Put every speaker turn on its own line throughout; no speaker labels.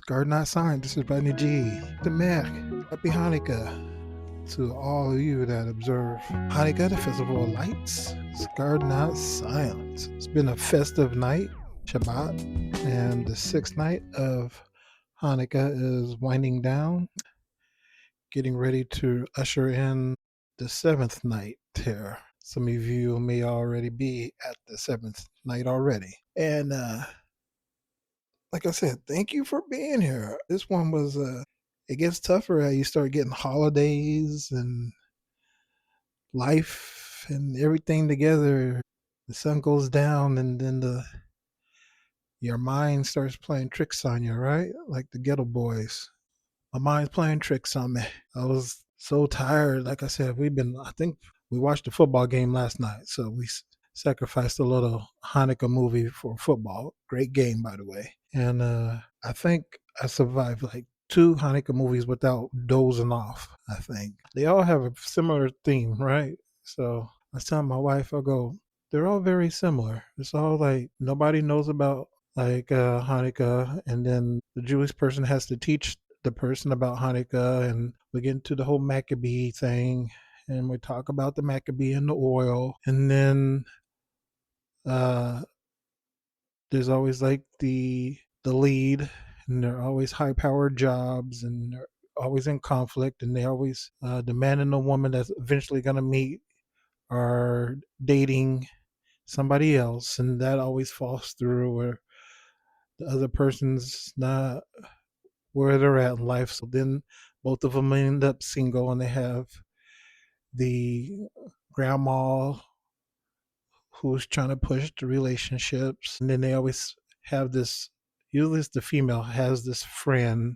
Garden Not Sign. This is Rodney G. The Mac. Happy Hanukkah to all of you that observe Hanukkah, the Festival of Lights. It's Garden Not Silence. It's been a festive night, Shabbat, and the sixth night of Hanukkah is winding down, getting ready to usher in the seventh night here. Some of you may already be at the seventh night already. And like I said, thank you for being here. This one was it gets tougher as you start getting holidays and life and everything together. The sun goes down and then the your mind starts playing tricks on you, right? Like the Ghetto Boys. My mind's playing tricks on me. I was so tired. Like I said, I think we watched the football game last night. So we sacrificed a little Hanukkah movie for football. Great game, by the way. And I think I survived like two Hanukkah movies without dozing off, I think. They all have a similar theme, right? So I was telling my wife, I go, they're all very similar. It's all like nobody knows about like Hanukkah, and then the Jewish person has to teach the person about Hanukkah, and we get into the whole Maccabee thing, and we talk about the Maccabee and the oil, and then uh, there's always like the lead, and they're always high powered jobs, and they're always in conflict, and they always the man and the woman that's eventually gonna meet are dating somebody else, and that always falls through, where the other person's not where they're at in life. So then both of them end up single, and they have the grandma who's trying to push the relationships. And then they always have this, usually it's the female, has this friend.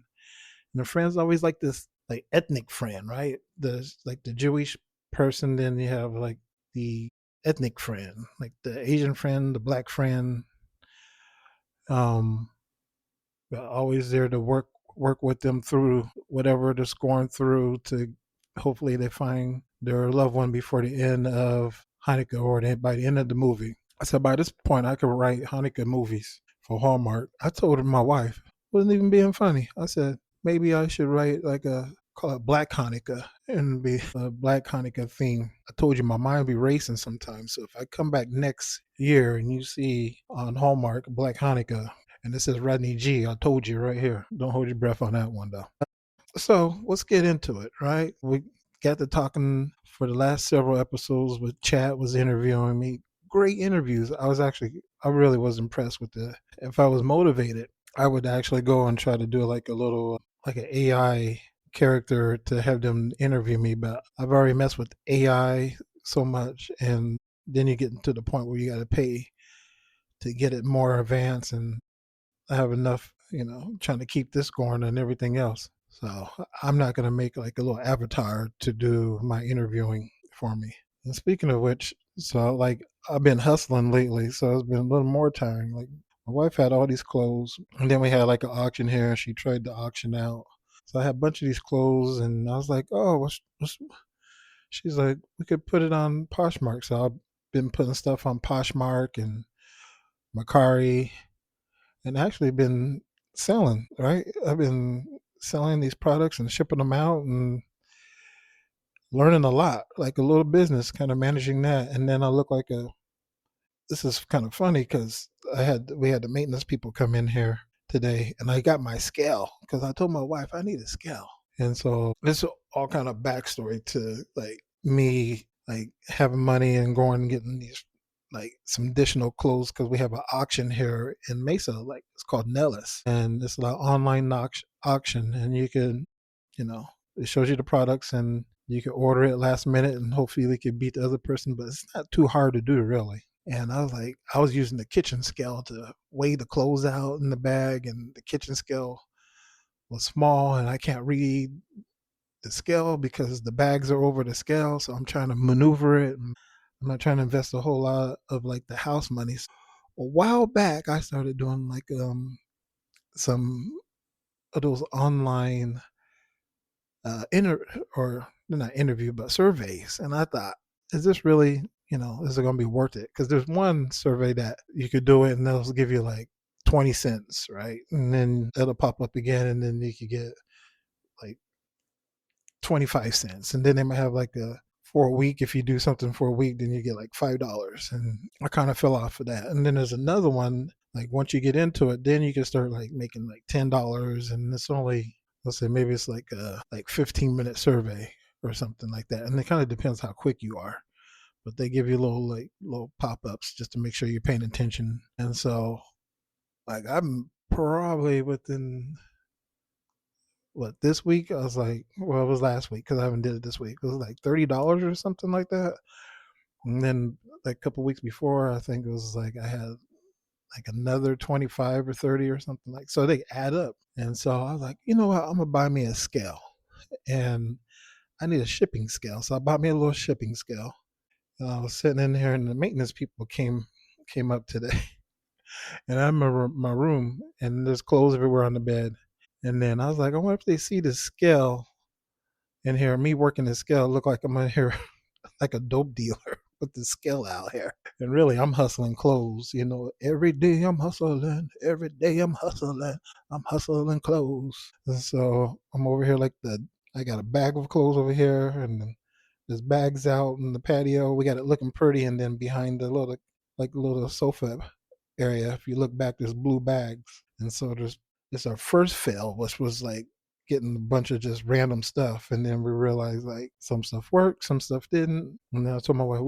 And the friend's always like this, like ethnic friend, right? The like the Jewish person, then you have like the ethnic friend, like the Asian friend, the black friend. Um, always there to work with them through whatever they're going through to hopefully they find their loved one before the end of Hanukkah or by the end of the movie. I said by this point I could write Hanukkah movies for Hallmark. I told my wife, wasn't even being funny. I said maybe I should write like a call it Black Hanukkah and be a Black Hanukkah theme. I told you my mind be racing sometimes. So if I come back next year and you see on Hallmark Black Hanukkah, and this is Rodney G. I told you right here. Don't hold your breath on that one, though. So let's get into it, right? We got to talking for the last several episodes with Chad was interviewing me. Great interviews. I really was impressed with the. If I was motivated, I would actually go and try to do like a little, like an AI character to have them interview me. But I've already messed with AI so much. And then you get to the point where you got to pay to get it more advanced, and I have enough, trying to keep this going and everything else. So I'm not going to make like a little avatar to do my interviewing for me. And speaking of which, so like I've been hustling lately, so it's been a little more tiring. Like my wife had all these clothes, and then we had like an auction here. She tried to auction out. So I had a bunch of these clothes, and I was like, oh, she's like, we could put it on Poshmark. So I've been putting stuff on Poshmark and Macari, and actually been selling, right? I've been selling these products and shipping them out and learning a lot, like a little business, kind of managing that. And then I look like this is kind of funny because we had the maintenance people come in here today, and I got my scale because I told my wife I need a scale. And so this is all kind of backstory to like me like having money and going and getting these like some additional clothes because we have an auction here in Mesa, like it's called Nellis, and it's like online auction, and you can, you know, it shows you the products and you can order it last minute and hopefully they can beat the other person, but it's not too hard to do really. And I was like, I was using the kitchen scale to weigh the clothes out in the bag, and the kitchen scale was small, and I can't read the scale because the bags are over the scale. So I'm trying to maneuver it. And I'm not trying to invest a whole lot of like the house money. So a while back, I started doing like some of those online or not interview but surveys, and I thought, is this really, is it going to be worth it? Because there's one survey that you could do it and they'll give you like 20 cents, right? And then it'll pop up again, and then you could get like 25 cents. And then they might have like a for a week. If you do something for a week, then you get like $5. And I kind of fell off of that. And then there's another one, like once you get into it, then you can start like making like $10. And it's only, let's say maybe it's like a like 15-minute survey or something like that. And it kind of depends how quick you are. But they give you little pop-ups just to make sure you're paying attention. And so like I'm probably within what this week I was like, well, it was last week because I haven't did it this week. It was like $30 or something like that. And then like a couple weeks before, I think it was like I had like another 25 or 30 or something like. So they add up. And so I was like, you know what? I'm gonna buy me a scale, and I need a shipping scale. So I bought me a little shipping scale. I was sitting in here, and the maintenance people came up today, and I'm in my room, and there's clothes everywhere on the bed. And then I was like, I wonder if they see the scale in here, me working the scale, look like I'm in here like a dope dealer with the scale out here. And really, I'm hustling clothes. Every day I'm hustling. Every day I'm hustling. I'm hustling clothes. And so I'm over here I got a bag of clothes over here, and then there's bags out in the patio. We got it looking pretty, and then behind the little sofa area, if you look back, there's blue bags. And so it's our first fail, which was like getting a bunch of just random stuff. And then we realized like some stuff worked, some stuff didn't. And then I told my wife,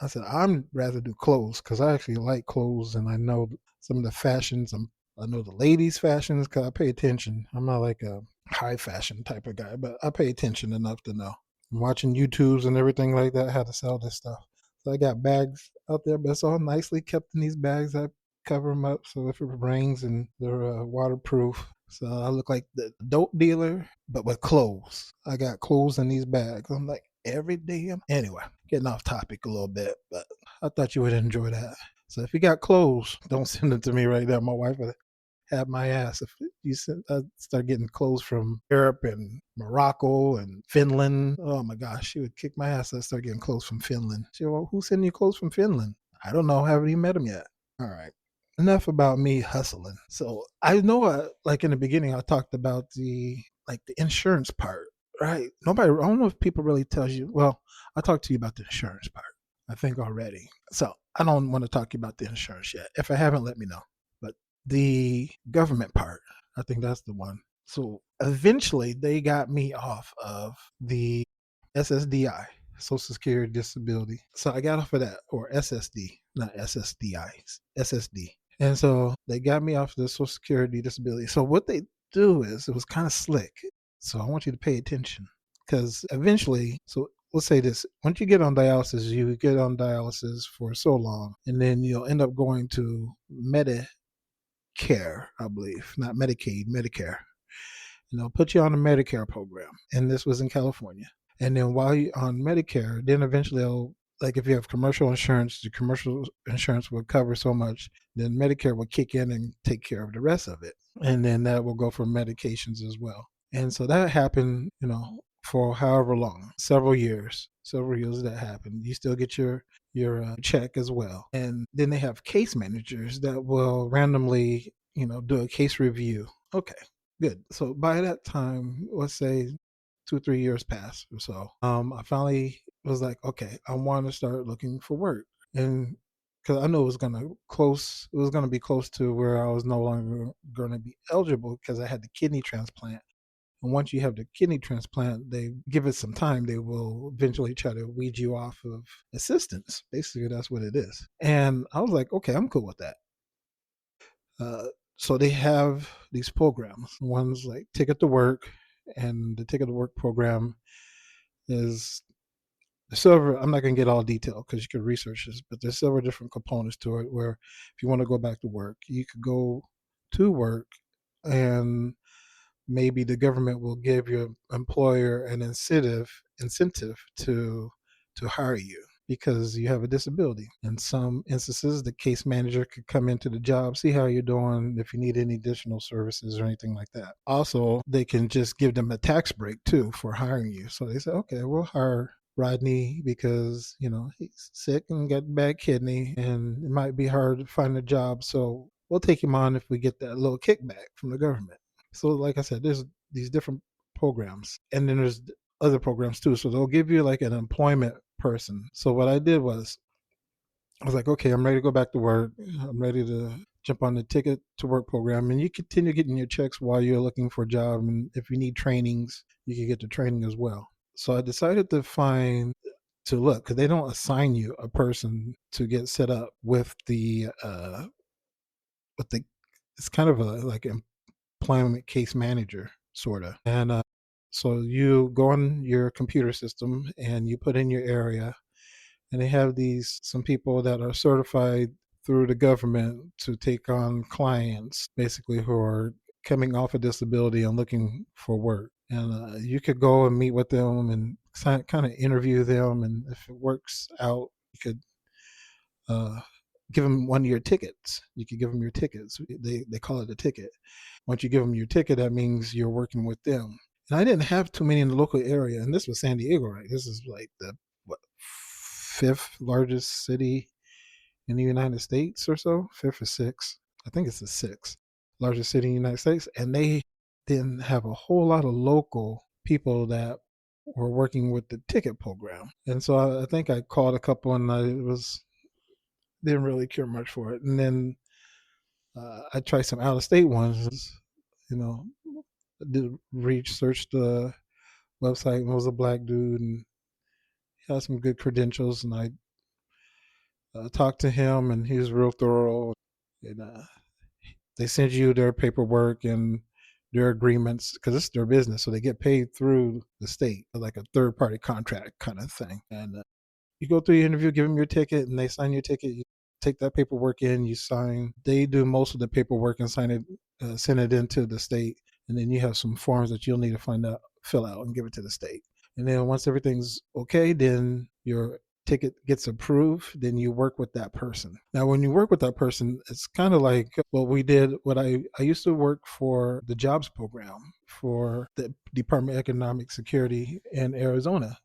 I said, I'm rather do clothes because I actually like clothes and I know some of the fashions. I know the ladies' fashions because I pay attention. I'm not like a high fashion type of guy, but I pay attention enough to know. I'm watching YouTubes and everything like that, how to sell this stuff. So I got bags out there, but it's all nicely kept in these bags. I cover them up so if it rains and they're waterproof. So I look like the dope dealer, but with clothes. I got clothes in these bags. I'm like, every day. Anyway, getting off topic a little bit, but I thought you would enjoy that. So if you got clothes, don't send them to me right now. My wife would have my ass if I start getting clothes from Europe and Morocco and Finland. Oh my gosh, she would kick my ass. I start getting clothes from Finland. She said, well, who's sending you clothes from Finland? I don't know. I haven't even met them yet. All right. Enough about me hustling. So I know, like in the beginning, I talked about the insurance part, right? Nobody, I don't know if people really tells you. Well, I talked to you about the insurance part, I think already. So I don't want to talk to you about the insurance yet. If I haven't, let me know. But the government part, I think that's the one. So eventually, they got me off of the SSDI, Social Security Disability. So I got off of that, or SSD, not SSDI, SSD. And so they got me off the Social Security Disability. So what they do is, it was kind of slick. So I want you to pay attention because eventually, so let's say this: once you get on dialysis, you get on dialysis for so long, and then you'll end up going to Medicare, I believe, not Medicaid, Medicare. Put you on a Medicare program, and this was in California. And then while you're on Medicare, then eventually they'll, like if you have commercial insurance, the commercial insurance will cover so much, then Medicare will kick in and take care of the rest of it. And then that will go for medications as well. And so that happened, for however long, several years that happened. You still get your check as well. And then they have case managers that will randomly, do a case review. Okay, good. So by that time, let's say 2 or 3 years passed or so. I finally was like, okay, I want to start looking for work, and because I knew it was gonna be close to where I was no longer going to be eligible because I had the kidney transplant. And once you have the kidney transplant, they give it some time. They will eventually try to weed you off of assistance. Basically, that's what it is. And I was like, okay, I'm cool with that. Uh, so they have these programs. One's like Ticket to Work, and the Ticket to Work program is several. I'm not going to get all detail because you can research this, but there's several different components to it. Where if you want to go back to work, you could go to work, and maybe the government will give your employer an incentive to hire you because you have a disability. In some instances, the case manager could come into the job, see how you're doing, if you need any additional services or anything like that. Also, they can just give them a tax break too for hiring you. So they say, okay, we'll hire Rodney because he's sick and got a bad kidney and it might be hard to find a job, so we'll take him on if we get that little kickback from the government. So, like I said, there's these different programs, and then there's other programs too. So they'll give you like an employment person. So what I did was I was like, okay, I'm ready to go back to work. I'm ready to jump on the ticket to work program, and you continue getting your checks while you're looking for a job. And if you need trainings, you can get the training as well. So I decided to look because they don't assign you a person to get set up with the it's kind of a like employment case manager sort of, and so you go on your computer system and you put in your area, and they have these some people that are certified through the government to take on clients basically who are coming off a disability and looking for work, and you could go and meet with them and kind of interview them, and if it works out you could uh, give them one of your tickets. You could give them your tickets. They call it a ticket. Once you give them your ticket, that means you're working with them. And I didn't have too many in the local area, and this was San Diego, right? This is like the what fifth largest city in the United States or so, fifth or sixth. I think it's the sixth largest city in the United States, and they didn't have a whole lot of local people that were working with the ticket program. And so I think I called a couple, and I was didn't really care much for it. And then I tried some out of state ones. You know, did searched the website, and it was a black dude, and he had some good credentials. And I talked to him, and he was real thorough. And they send you their paperwork and their agreements because it's their business, so they get paid through the state, like a third party contract kind of thing. And you go through your interview, give them your ticket, and they sign your ticket. You take that paperwork in, you sign. They do most of the paperwork and sign it, send it into the state, and then you have some forms that you'll need to fill out, and give it to the state. And then once everything's okay, then your ticket gets approved. Then you work with that person. Now, when you work with that person, it's kind of like what we did. What I used to work for the jobs program for the Department of Economic Security in Arizona.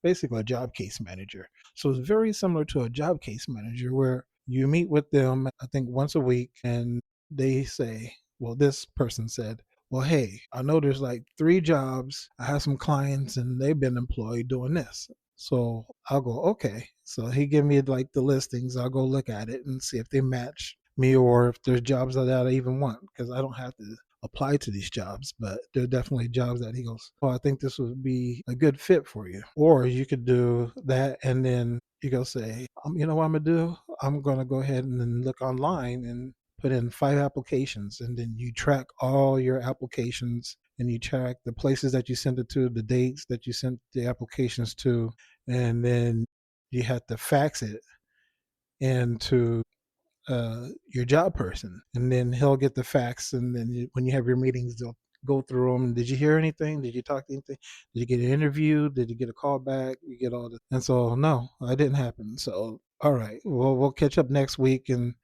Basically a job case manager. So it's very similar to a job case manager where you meet with them, I think once a week, and they say, well, this person said, well, hey, I know there's like three jobs. I have some clients and they've been employed doing this. So I'll go, okay. So he give me like the listings. I'll go look at it and see if they match me or if there's jobs that I even want because I don't have to apply to these jobs, but there are definitely jobs that he goes, oh, I think this would be a good fit for you. Or you could do that and then you go say, you know what I'm going to do? I'm going to go ahead and then look online and put in 5 applications, and then you track all your applications and you track the places that you sent it to, the dates that you sent the applications to, and then you have to fax it into your job person, and then he'll get the facts. And then when you have your meetings, they'll go through them. Did you hear anything? Did you talk to anything? Did you get an interview? Did you get a call back? You get all this. And so, no, that didn't happen. So, all right, well, we'll catch up next week and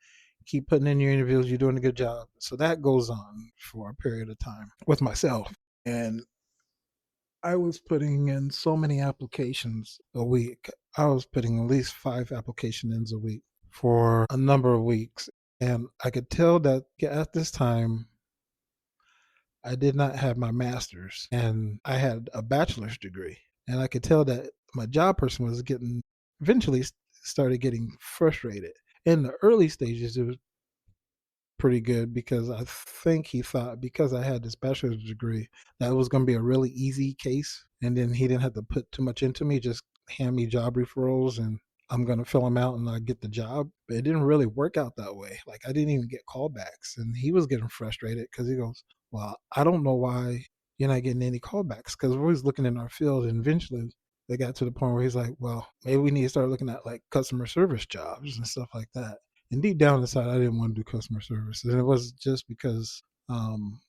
keep putting in your interviews. You're doing a good job. So that goes on for a period of time with myself. And I was putting in so many applications a week. I was putting at least 5 applications in a week for a number of weeks. And I could tell that at this time, I did not have my master's and I had a bachelor's degree. And I could tell that my job person was eventually started getting frustrated. In the early stages, it was pretty good because I think he thought because I had this bachelor's degree that it was going to be a really easy case, and then he didn't have to put too much into me, just hand me job referrals and I'm going to fill them out and I get the job. But it didn't really work out that way. Like I didn't even get callbacks, and he was getting frustrated because he goes, "Well, I don't know why you're not getting any callbacks because we're always looking in our field." And eventually they got to the point where he's like, "Well, maybe we need to start looking at like customer service jobs and stuff like that." And deep down inside, I didn't want to do customer service, and it was just because um,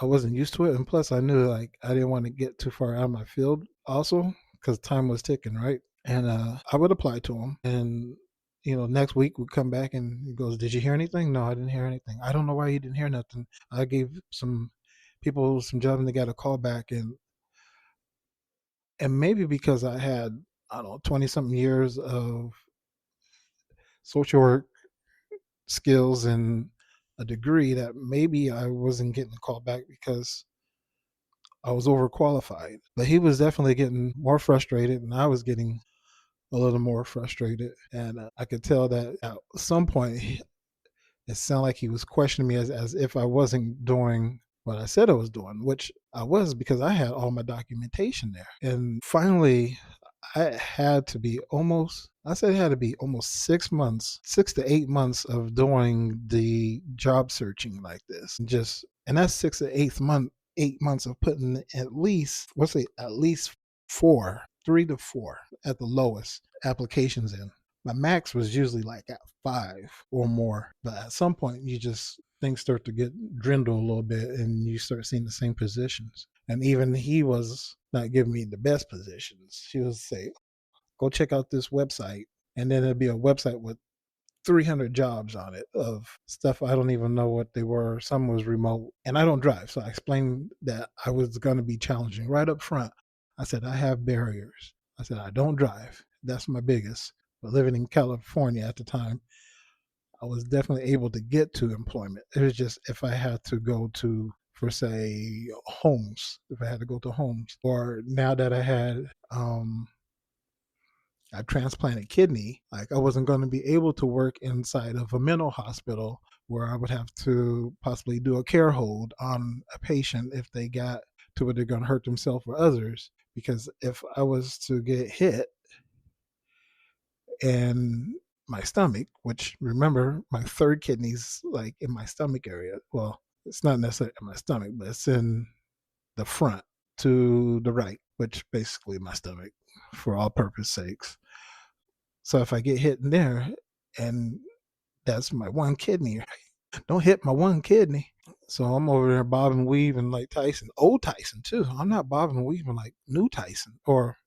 I wasn't used to it, and plus, I knew like I didn't want to get too far out of my field, also because time was ticking, right? And I would apply to him, and next week would come back, and he goes, "Did you hear anything?" No, I didn't hear anything. I don't know why you didn't hear nothing. I gave some people some job, and they got a call back, and maybe because I had I don't know 20 something years of social work skills and a degree that maybe I wasn't getting called back because I was overqualified. But he was definitely getting more frustrated, and I was getting a little more frustrated. And I could tell that at some point, it sounded like he was questioning me as if I wasn't doing what I said I was doing, which I was because I had all my documentation there. And finally, I had to be almost, I said it had to be almost 6 months, 6 to 8 months of doing the job searching like this. And that's 6 to 8 months, 8 months of putting at least, let's say at least four, 3 to 4 at the lowest applications in. My max was usually like at 5 or more, but at some point things start to get dwindle a little bit and you start seeing the same positions. And even he was not giving me the best positions. He was say, go check out this website. And then it'd be a website with 300 jobs on it of stuff I don't even know what they were. Some was remote, and I don't drive. So I explained that I was going to be challenging right up front. I said, I have barriers. I said, I don't drive. That's my biggest. But living in California at the time, I was definitely able to get to employment. It was just if I had to go to, for say, homes, if I had to go to homes, or now that I had a transplanted kidney, like I wasn't going to be able to work inside of a mental hospital where I would have to possibly do a care hold on a patient if they got to where they're going to hurt themselves or others. Because if I was to get hit and my stomach, which remember my third kidney's like in my stomach area. Well, it's not necessarily in my stomach, but it's in the front to the right, which basically my stomach for all purpose sakes. So if I get hit in there and that's my one kidney, don't hit my one kidney. So I'm over there bobbing and weaving like Tyson, old Tyson too. I'm not bobbing and weaving like new Tyson or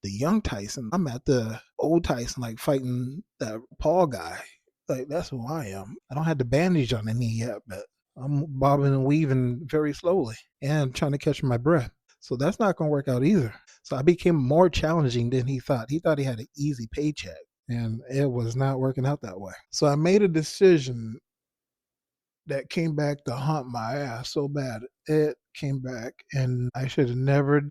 the young Tyson. I'm at the old Tyson, like fighting that Paul guy. Like that's who I am. I don't have the bandage on the knee yet, but I'm bobbing and weaving very slowly and trying to catch my breath. So that's not going to work out either. So I became more challenging than he thought. He thought he had an easy paycheck, and it was not working out that way. So I made a decision that came back to haunt my ass so bad. It came back, and I should have never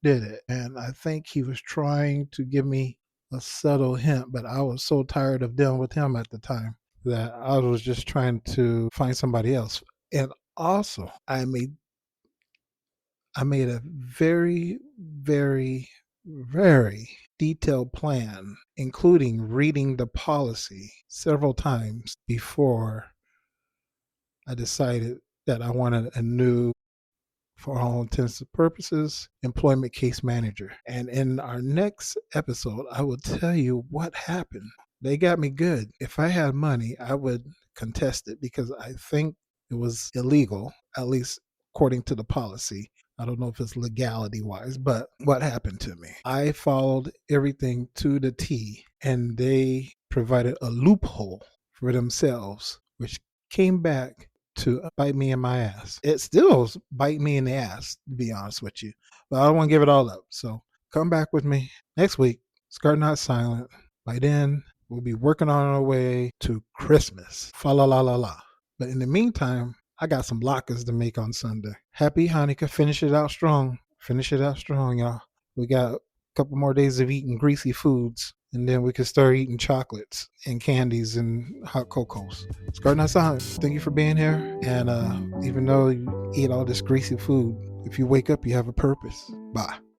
did it. And I think he was trying to give me a subtle hint, but I was so tired of dealing with him at the time that I was just trying to find somebody else. And also, I made a very, very, very detailed plan, including reading the policy several times before I decided that I wanted a new, for all intents and purposes, employment case manager. And in our next episode, I will tell you what happened. They got me good. If I had money, I would contest it because I think it was illegal, at least according to the policy. I don't know if it's legality wise, but what happened to me? I followed everything to the T, and they provided a loophole for themselves, which came back to bite me in my ass. It still bite me in the ass, to be honest with you. But I don't want to give it all up. So come back with me next week. Scar Not Silent. By then, we'll be working on our way to Christmas. Fa la la la la. But in the meantime, I got some latkes to make on Sunday. Happy Hanukkah. Finish it out strong. Finish it out strong, y'all. We got a couple more days of eating greasy foods, and then we can start eating chocolates and candies and hot cocos. Scar Not Silent. Thank you for being here. And even though you eat all this greasy food, if you wake up, you have a purpose. Bye.